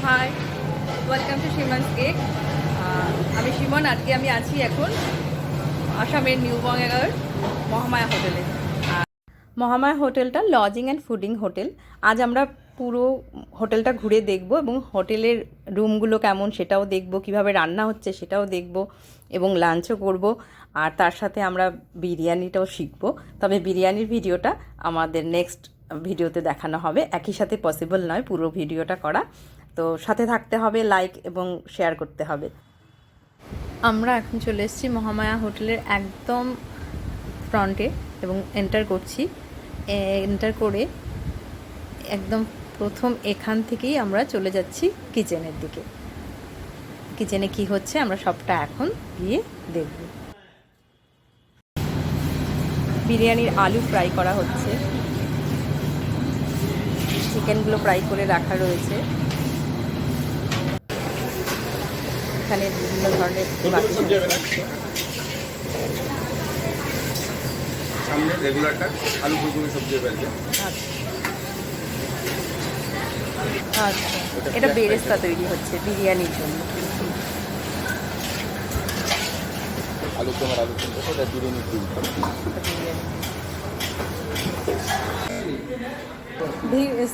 High, welcome to Simon's cake. আমি Simon. আজকে আমি আছি এখন আসামের নিউ বঙ্গাইগাঁওয়ের মহামায়া হোটেলে। মহামায়া হোটেলটা লজিং অ্যান্ড ফুডিং হোটেল। আজ আমরা পুরো হোটেলটা ঘুরে দেখব এবং হোটেলের রুমগুলো কেমন সেটাও দেখব, কিভাবে রান্না হচ্ছে সেটাও দেখব এবং লাঞ্চও করব। আর তার সাথে আমরা বিরিয়ানিটাও শিখব। তবে বিরিয়ানির ভিডিওটা আমাদের নেক্সট ভিডিওতে দেখানো হবে, একই সাথে পসিবল নয় পুরো ভিডিওটা করা। তো সাথে থাকতে হবে, লাইক এবং শেয়ার করতে হবে। আমরা এখন চলে এসেছি মহামায়া হোটেলের একদম ফ্রন্টে এবং এন্টার করছি। এন্টার করে একদম প্রথম এখান থেকেই আমরা চলে যাচ্ছি কিচেনের দিকে। কিচেনে কি হচ্ছে আমরা সবটা এখন গিয়ে দেখব। বিরিয়ানির আলু ফ্রাই করা হচ্ছে, চিকেনগুলো ফ্রাই করে রাখা রয়েছে। এখানে বিভিন্ন ধরনের বাকি সামনে রেগুলারটা আলু ফুলকপি সবজি ফেলছে। আচ্ছা, এটা বেরেস্তা তৈরি হচ্ছে বিরিয়ানির জন্য। আলু তোমার আলু ফুলকপি ওটা বিরিয়ানি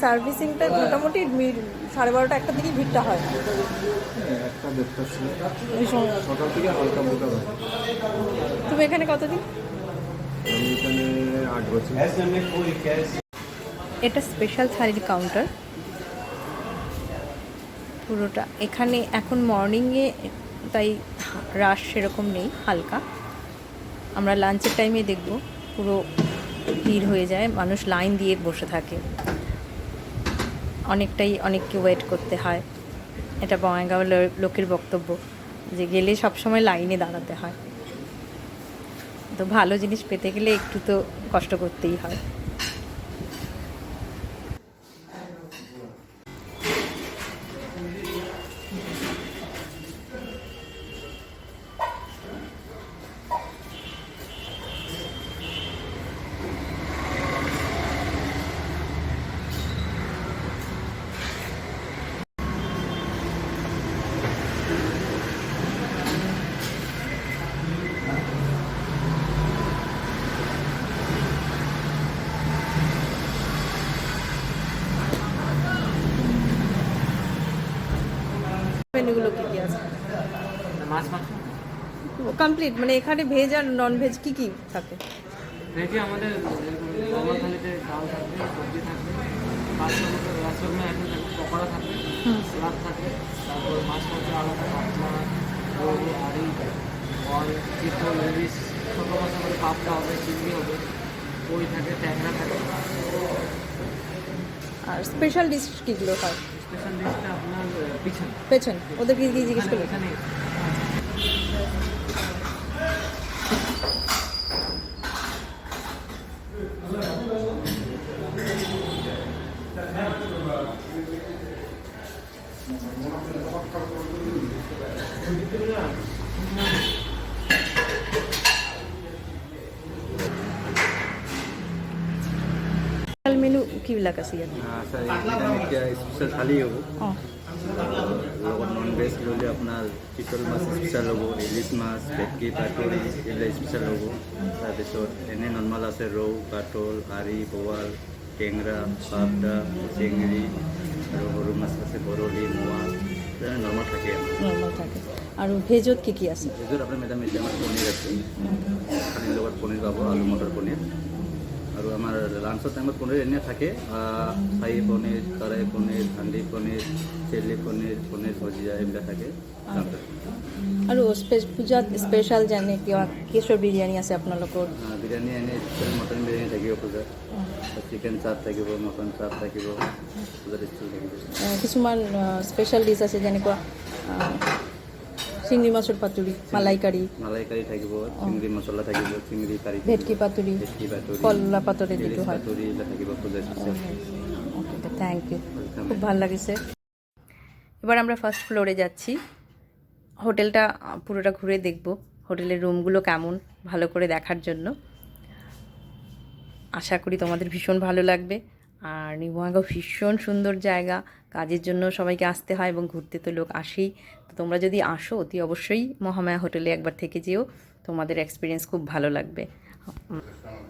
সার্ভিসিংটা মোটামুটি 12:30 একটা দিকেই ভিড়টা হয়। একটা দেড়টার সকাল থেকে হালকা মোটা হয়। তুমি এখানে কতদিন? আমি এখানে 8 বছর। এটা স্পেশাল থালির কাউন্টার পুরোটা। এখানে এখন মর্নিংয়ে তাই রাশ সেরকম নেই, হালকা। আমরা লাঞ্চের টাইমে দেখব পুরো ভিড় হয়ে যায়, মানুষ লাইন দিয়ে বসে থাকে, অনেককে ওয়েট করতে হয়। এটা বঙ্গাইগাঁও লোকের বক্তব্য যে গেলে সবসময় লাইনে দাঁড়াতে হয়। তো ভালো জিনিস পেতে গেলে একটু তো কষ্ট করতেই হয়। মেনুগুলো কী কী আছে? মাছ মাংস কমপ্লিট, মানে এখানে ভেজ আর নন ভেজ কী কী থাকে? ভেজে আমাদের নর্মাল থালিতে ডাল থাকবে, সবজি থাকবে, রসগোল্লা এখন থাকবে, পকোড়া থাকবে, স্যালাড থাকবে, তারপর মাছ মাংস আলাদা, কাতলা, রোল, হাঁড়ি, ফল, চিতল, ইলিশ, ছোটো মাছ আমাদের পাপড়া হবে, চিংড়ি হবে, কই থাকে, ট্যাংরা থাকে। আর স্পেশাল ডিশ কীগুলো হয়? স্পেশাল ডিশটা আপনার পেছন ওদের কি জিজ্ঞেস করলো? এখানে মেনু কি লাগা আছে? এটা স্পেশাল থালি হ'ব। লগত নন ভেজ ল'লে আপোনাৰ চিতল মাছ স্পেচিয়েল হ'ব, ইলিছ মাছ, ভেটকি, পাতলি এইবিলাক স্পেচিয়েল হ'ব। তাৰপিছত এনে নৰ্মেল আছে ৰৌ, কাটল, আৰি, বোৱাল, টেংৰা, পাবদা, চেংৰি আৰু সৰু মাছ আছে বৰলি, মোৱা, নৰ্মেল থাকে। নৰ্মেল থাকে। আৰু ভেজত কি কি আছে? ভেজত আপোনাৰ মেডাম এতিয়া আমাৰ পনীৰ আছে, থালিৰ লগত পনীৰ পাব, আলু মটৰ পনীৰ। আৰু আমাৰ লাঞ্চৰ টাইমত পনীৰ এনে থাকে, চাহী পনীৰ, কড়াই পনীৰ, হান্দি পনীৰ, চিলি পনীৰ, পনীৰ ভজিয়া এইবিলাক থাকে। আৰু পূজাত স্পেচিয়েল যেনে কিবা কেশৰ বিৰিয়ানী আছে আপোনালোকৰ? বিৰিয়ানী এনে মটন বিৰিয়ানী থাকিব পূজাত, চিকেন চাপ থাকিব, মটন চাপ থাকিব, পূজাত ষ্টিল থাকিব। কিছুমান স্পেচিয়েল ডিছ আছে যেনেকুৱা চিংড়ি মাছৰ পাতুৰি, মালাই কাৰী থাকিব, চিংড়ি মছলা থাকিব, চিংড়ি কাৰী, ভেটকি পাতুৰি, কলা পাতৰে যিটো হয় এইবিলাক থাকিব পূজা স্পেচিয়েল। ওকে, থ্যাংক ইউ, খুব ভালো লাগিছে। এবার আমরা ফার্স্ট ফ্লোরে যাচ্ছি। হোটেলটা পুরোটা ঘুরে দেখব, হোটেলের রুমগুলো কেমন ভালো করে দেখার জন্য। আশা করি তোমাদের ভীষণ ভালো লাগবে। আর নিউবঙ্গাও ভীষণ সুন্দর জায়গা, কাজের জন্য সবাইকে আসতে হয় এবং ঘুরতে তো লোক আসেই। তো তোমরা যদি আসো অতি অবশ্যই মহামায়া হোটেলে একবার থেকে যেও, তোমাদের এক্সপিরিয়েন্স খুব ভালো লাগবে।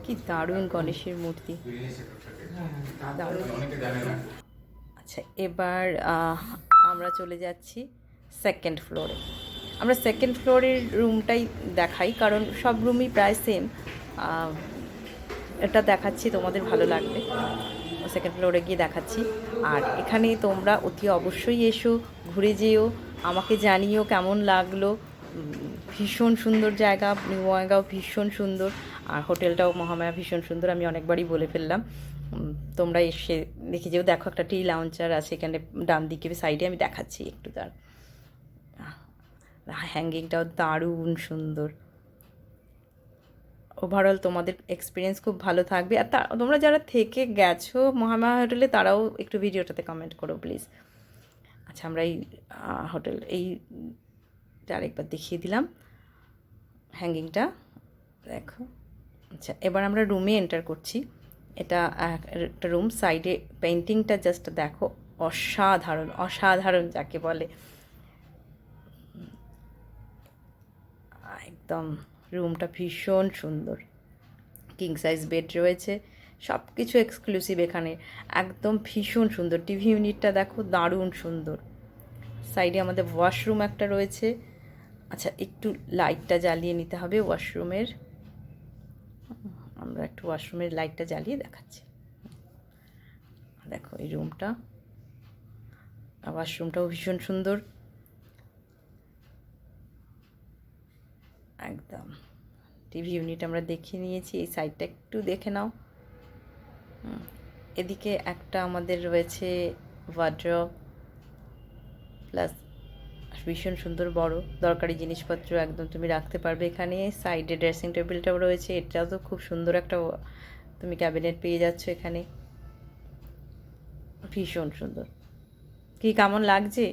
কি দারুণ গণেশের মূর্তি, দারুণ। আচ্ছা, এবার আমরা চলে যাচ্ছি সেকেন্ড ফ্লোরে। আমরা সেকেন্ড ফ্লোরের রুমটাই দেখাই, কারণ সব রুমই প্রায় সেম। এটা দেখাচ্ছি, তোমাদের ভালো লাগবে। সেকেন্ড ফ্লোরে গিয়ে দেখাচ্ছি। আর এখানে তোমরা অতি অবশ্যই এসো, ঘুরে যেও, আমাকে জানিও কেমন লাগলো। ভীষণ সুন্দর জায়গা, নিউবঙ্গাও ভীষণ সুন্দর, আর হোটেলটাও মহামায়া ভীষণ সুন্দর, আমি অনেকবারই বলে ফেললাম। তোমরা এসে দেখে যেও। দেখো একটা টি লাউঞ্জার আছে এখানে ডান দিকে সাইডে, আমি দেখাচ্ছি একটু। তার হ্যাঙ্গিংটাও দারুণ সুন্দর। ওভারঅল তোমাদের এক্সপিরিয়েন্স খুব ভালো থাকবে। আর তোমরা যারা থেকে গেছো মহামায়া হোটেলে, তারাও একটু ভিডিওটাতে কমেন্ট করো প্লিজ। আচ্ছা, আমরা এই হোটেল আরেকবার দেখিয়ে দিলাম হ্যাঙ্গিংটা, দেখো। আচ্ছা, এবার আমরা রুমে এন্টার করছি। এটা একটা রুম, সাইডে পেন্টিংটা জাস্ট দেখো, অসাধারণ, অসাধারণ যাকে বলে একদম। রুমটা ভীষণ সুন্দর, কিং সাইজ বেড রয়েছে, সব কিছু এক্সক্লুসিভ এখানে, একদম ভীষণ সুন্দর। টিভি ইউনিটটা দেখো, দারুণ সুন্দর। সাইডে আমাদের ওয়াশরুম একটা রয়েছে। আচ্ছা, একটু লাইটটা জ্বালিয়ে নিতে হবে ওয়াশরুমের। আমরা একটু ওয়াশরুমের লাইটটা জ্বালিয়ে দেখাচ্ছি। দেখো এই রুমটা, ওয়াশরুমটাও ভীষণ সুন্দর একদম। টিভি ইউনিট আমরা দেখিয়ে নিয়েছি, এই সাইডটা একটু দেখে নাও। এদিকে একটা আমাদের রয়েছে ওয়ার্ড্রব, প্লাস ভীষণ সুন্দর বড় দরকারি জিনিসপত্র একদম তুমি রাখতে পারবে এখানে। সাইডে ড্রেসিং টেবিলটাও রয়েছে, এটাও তো খুব সুন্দর একটা তুমি ক্যাবিনেট পেয়ে যাচ্ছ এখানে, ভীষণ সুন্দর। কি কেমন লাগছে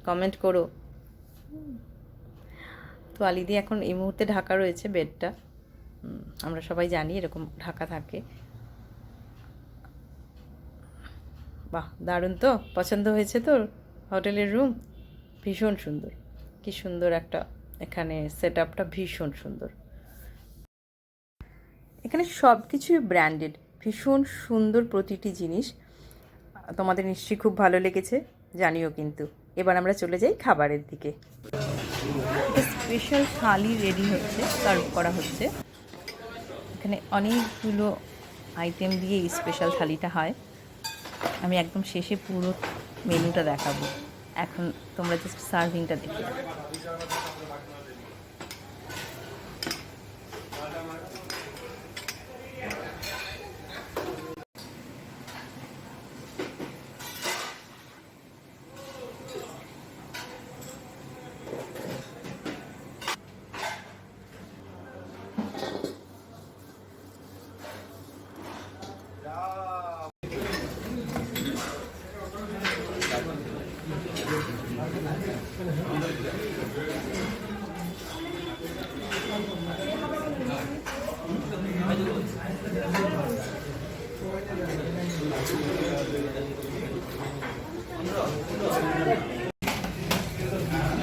কমেন্ট করো। তোয়ালি দিয়ে এখন এই মুহূর্তে ঢাকা রয়েছে বেডটা, আমরা সবাই জানি এরকম ঢাকা থাকে। বাহ, দারুণ তো, পছন্দ হয়েছে তোর হোটেলের রুম? ভীষণ সুন্দর, কি সুন্দর একটা এখানে সেট আপটা, ভীষণ সুন্দর। এখানে সব কিছুই ব্র্যান্ডেড, ভীষণ সুন্দর প্রতিটি জিনিস। তোমাদের নিশ্চয়ই খুব ভালো লেগেছে, জানিও কিন্তু। এবার আমরা চলে যাই খাবারের দিকে। স্পেশাল থালি রেডি হচ্ছে, সার্ভ করা হচ্ছে। এখানে অনেকগুলো আইটেম দিয়ে এই স্পেশাল থালিটা হয়। আমি একদম শেষে পুরো মেনুটা দেখাবো, এখন তোমরা জাস্ট সার্ভিংটা দেখে নাও।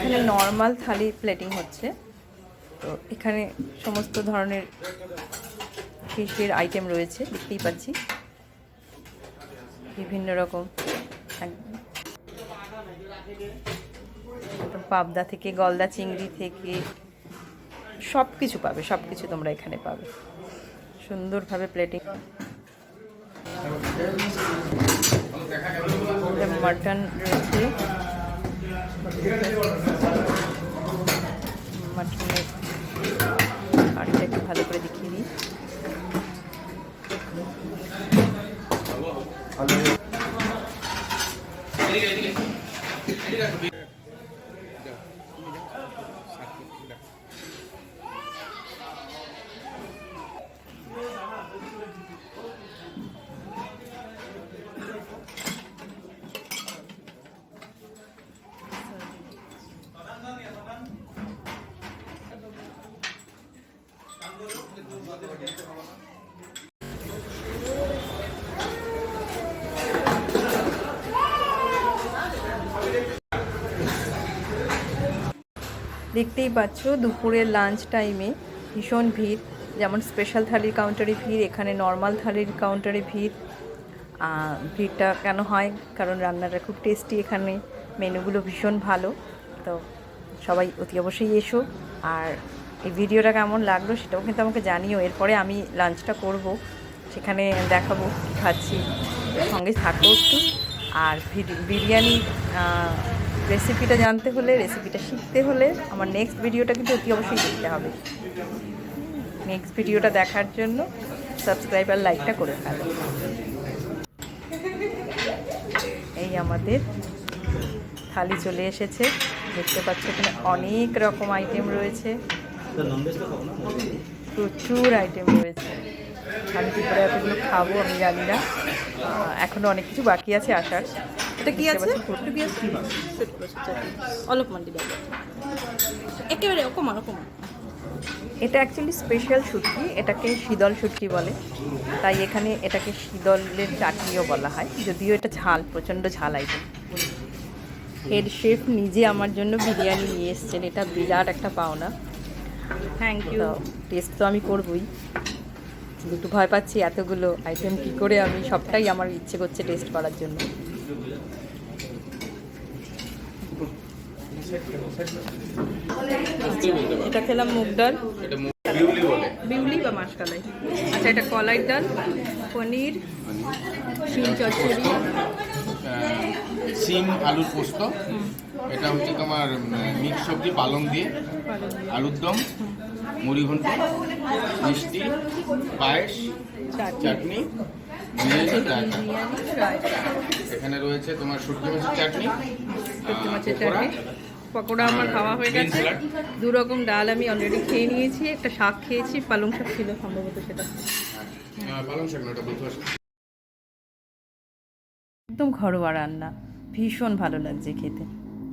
এখানে নর্মাল থালি প্লেটিং হচ্ছে, তো এখানে সমস্ত ধরনের ফিশের আইটেম রয়েছে, দেখতেই পাচ্ছি বিভিন্ন রকম, পাবদা থেকে গলদা চিংড়ি থেকে সব কিছু পাবে, সব কিছু তোমরা এখানে পাবে, সুন্দরভাবে প্লেটিং। মাটন রয়েছে, মাটনের আটটা একটু ভালো করে দেখিয়ে দিই। দেখতেই পাচ্ছ দুপুরের লাঞ্চ টাইমে ভীষণ ভিড়, যেমন স্পেশাল থালির কাউন্টারে ভিড়, এখানে নর্মাল থালির কাউন্টারে ভিড়। ভিড়টা কেন হয়? কারণ রান্নাটা খুব টেস্টি, এখানে মেনুগুলো ভীষণ ভালো। তো সবাই অতি অবশ্যই এসো। আর এই ভিডিওটা কেমন লাগলো সেটাও কিন্তু আমাকে জানিও। এরপরে আমি লাঞ্চটা করব, সেখানে দেখাবো কী খাচ্ছি, সঙ্গে থাকো একটু। আর বিরিয়ানি রেসিপিটা জানতে হলে, রেসিপিটা শিখতে হলে আমার নেক্সট ভিডিওটা কিন্তু অতি অবশ্যই দেখতে হবে। নেক্সট ভিডিওটা দেখার জন্য সাবস্ক্রাইব আর লাইকটা করে ফেলো। এই আমাদের থালি চলে এসেছে, দেখতে পাচ্ছ এখানে অনেক রকম আইটেম রয়েছে, প্রচুর আইটেম রয়েছে। আমি কী করে এতগুলো খাবো আমি জানি না, এখনও অনেক কিছু বাকি আছে আসার। এটা কি আছে? অলপ মান্ডি দাও, একেবারে ওকমা ওকমা। এটা অ্যাকচুয়ালি স্পেশাল শুটকি, এটাকে শীতল শুটকি বলে, তাই এখানে এটাকে শীতলের চাটনিও বলা হয়, যদিও এটা ঝাল, প্রচণ্ড ঝাল আইটেম। হেড শেফ নিজে আমার জন্য বিরিয়ানি নিয়ে এসছেন, এটা বিরাট একটা পাওনা। Thank you. টেস্ট তো আমি করবই, একটু ভয় পাচ্ছি এতগুলো আইটেম কী করে আমি সবটাই আমার ইচ্ছে করছে টেস্ট করার জন্য। এটা খেলাম মুগ ডাল, বিউলি বা মাসকালাই। আচ্ছা, এটা কলাই ডাল, পনির, শিম চচ্চড়ি, সিম আলুর পোস্ত, এটা হচ্ছে তোমার মিক্স সবজি পালং দিয়ে, আলুর দম, মুড়ি ঘন্ট, মিষ্টি, পায়েস, চাটনি, বিরিয়ানি, রায়তা। এখানে রয়েছে তোমার শুটকি মাছের চাটনি, মাছের পকোড়া, চাটনি, পকোড়া আমার খাওয়া হয়ে গ্রিন গেছে। স্যালাড। 2 রকম ডাল আমি অলরেডি খেয়ে নিয়েছি, একটা শাক খেয়েছি, পালং শাক ছিল সম্ভবত সেটা। পালং শাক না, ওটা বুঝতে পারছি। একদম ঘরোয়া রান্না, ভীষণ ভালো লাগছে খেতে,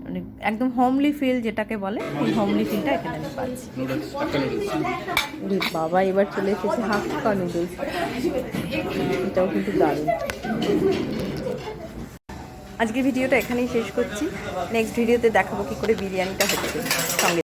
মানে একদম হোমলি ফিল যেটাকে বলে, ওই হোমলি ফিলটা এখানে আমি পাচ্ছি। নুডলস, হাক্কা নুডলস। ওরে বাবা, এবার চলে এসেছে হাক্কা নুডলস, এটাও কিন্তু দারুণ। আজকের ভিডিওটা এখানেই শেষ করছি, নেক্সট ভিডিওতে দেখাবো কী করে বিরিয়ানিটা হচ্ছে। সঙ্গে